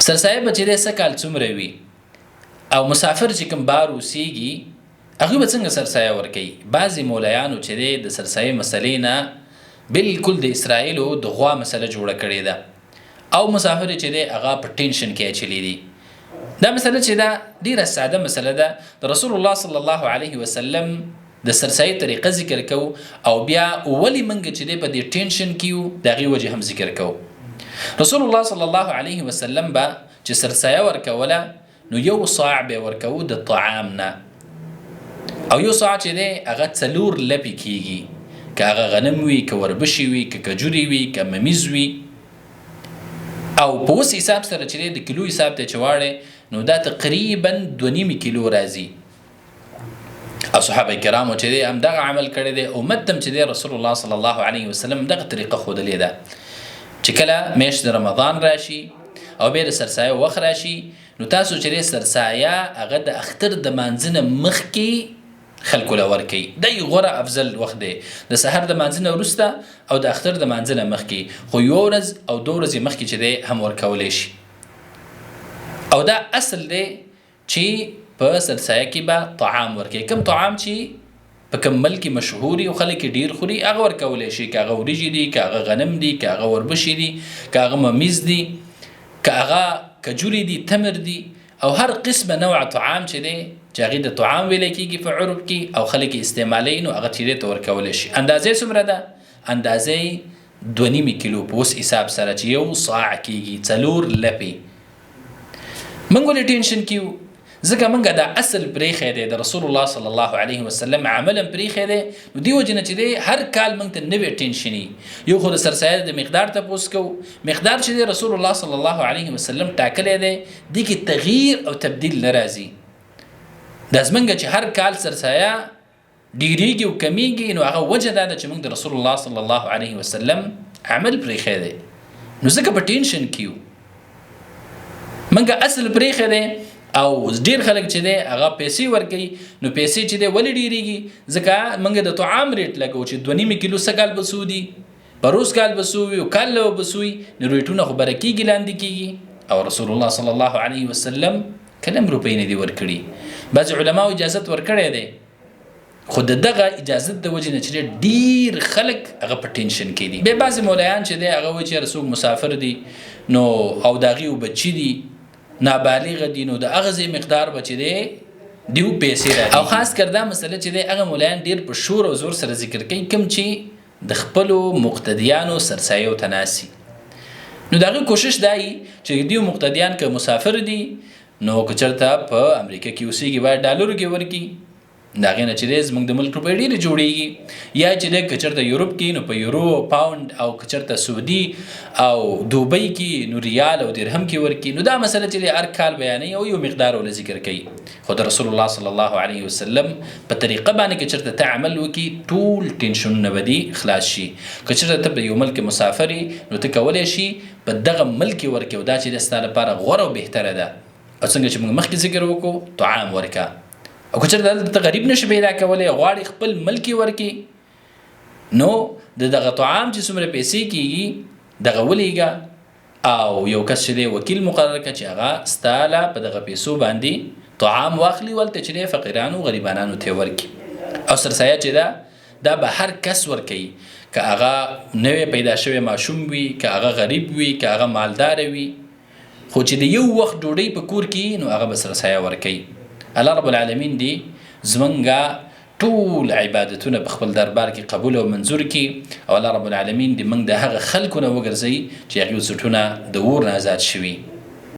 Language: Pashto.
سرسایه به چې دی څه کال څومره وي او مسافر چې کوم بار اوسیږي هغوی به څنګه سرسایه ورکوي. بعضې مولایانو چې دی د سرسایه مسلې نه بالکل د اسرائیلو د غوا مسله جوړه کړې ده او مسافر چې دی هغه په ټینشن کې اچولی دي. دا مسله چې ده ډیره ساده مسله ده. د رسول الله صلی الله علیه وسلم د سرسایه طریقه ذکر کو او بیا ولی منګه چې دی په دې ټینشن کې یو د هغې وجې هم ذکر کو. رسول الله صلی الله علیه وسلم به چې سرسایه ورکوله نو یو صاع به ورکو د طعام نه او یو صاع چې دی هغه 4 لپې کیږي، که هغه غنم وي، که وربشي وي، که کجوري وي، که ممیز وي. او په اوس حساب سره چې دی د کیلو حساب ته چې واړې نو دا تقریبا 2.5 کیلو راځي. او صحابه کرامو چې دی هم دغه عمل کړی دی. امت ته چې دی رسول الله صلی الله علیه وسلم دغه طریقه ښودلې ده چې کله میاشت د رمضان راشي او بیا د سرسایه وخت راشي نو تاسو چې دی سرسایه هغه د اختر د مانځه نه مخکې خلکو له ورکوي. دا یو غوره افضل وخت دی د سحر د مانځه نه وروسته او د اختر د مانځه نه مخکې، خو 1 ورځ او 2 ورځې مخکې چې دی هم ورکولی شي. او دا اصل دی چې په سرسایه کې به طعام ورکوي. کوم طعام چې په کوم ملک مشهوري او خلک ډیر خوري هغه ورکولی شي، که هغه وریجې دي، که هغه غنم دي، که هغه وربشي دي، که هغه ممیز دي، که هغه کجوري دي، تمر دي، او هر قسمه نوع طعام چې دی چې هغې د طعام ویلی کېږي په عرب کې او خلک یې استعمالوي نو هغه چې دی ته ورکولی شي. اندازې څومره ده؟ اندازې 2.5 کیلو په اوس حساب سره چې یو صاع کېږي 4 لپې. موږ ولې ټینشن کې یو؟ ځکه موږ دا اصل پرېښی دی د رسول الله صلی الله علیه وسلم عملا پرېښی دی. نو دې وجې نه چې دی هر کال موږ ته نوی ټینشني. یو خو د سرسایه د مقدار تپوس کوو، مقدار چې دی رسول الله صلی الله علیه وسلم ټاکلی دی دې کې تغییر او تبدیل نه راځي. دا زمونږ چې هر کال سرسایه ډیریږي او کمیږي نو هغه وجه دا ده چې موږ د رسول الله صلی الله علیه وسلم عمل پرېښی دی. نو ځکه په ټینشن کې یو. موږ اصل پرېښی دی او ډیر خلک چې دی هغه پیسې ورکوي. نو پیسې چې دی ولې ډیریږي؟ ځکه موږ د طعام ریټ لګو چې 2.5 کیلو څه کال به څو دي، پروس کال به څو وي او کال له به څو وي، نو ریټونه خو به رکېږي لاندې کېږي. او رسول الله صلی الله علیه وسلم کلم روپۍ نه دي ورکړي. بعضې علماو اجازت ورکړی دی خو د دغه اجازت د وجې نه چې ډیر خلک هغه په ټینشن کې دي. بیا بعضې مولایان چې دی هغه وایي چې یاره څوک مسافر دي نو او د هغې بچي دي نابالغه دي نو د هغه ځای مقدار به چې دی دیو پیسې راځي. او خاص کر دا مسله چې دی هغه مولایان ډیر په شور او زور سره ذکر کوي کوم چې د خپلو مقتدیانو سرسایو ته ناسي. نو د هغې کوشش دا وي چې دیو مقتدیان که مسافر دي نو که چېرته په امریکا کې اوسېږي باید ډالرو کې ورکړي. د هغې نه چې دی زموږ د ملک روپۍ ډېرې جوړېږي. یا چې دی که چېرته یوروپ کې نو په یورو او پاونډ او که چېرته سعودي او دوبۍ کې نو ریال او درهم کې ورکړي. نو دا مسله چې دی هر کال بیانوي او یو مقدار ورله ذکر کوي. خو د رسول الله صلی الله علیه وسلم په طریقه باندې که چېرته ته عمل وکړي ټول ټینشنونه به دي خلاص شي. که چېرته ته په یو ملک مسافر نو ته کولی شي په دغه ملک یې ورکړي او دا چې دی ستا لپاره غوره او بهتره ده. او څنګه چې موږ مخکې ذکر وکړو طعام ورکه. او که چېرته دلته غریب نشي پیدا کولی غواړي خپل ملک یې ورکړي نو د دغه طعام چې څومره پیسې کېږي دغه ولیږه او یو کس چې دی وکیل مقرر کړه چې هغه ستا له په دغه پیسو باندې طعام واخلي ولته چې دی فقیرانو غریبانانو ته ورکړي. او سرسایه چې ده دا به هر کس ورکوي، که هغه نوی پیدا شوی ماشوم وي، که هغه غریب وي، که هغه مالدار وي، خو چې د یو وخت ډوډۍ په کور کې نو هغه به سرسایه ورکوي. الله رب العالمین دی زمونږ ټول عبادتونه په خپل دربار کې قبول او منظور کړي او الله رب العالمین دی موږ د هغه خلکو نه وګرځوي چې هغوی څټونه د اور نه آزاد شوي.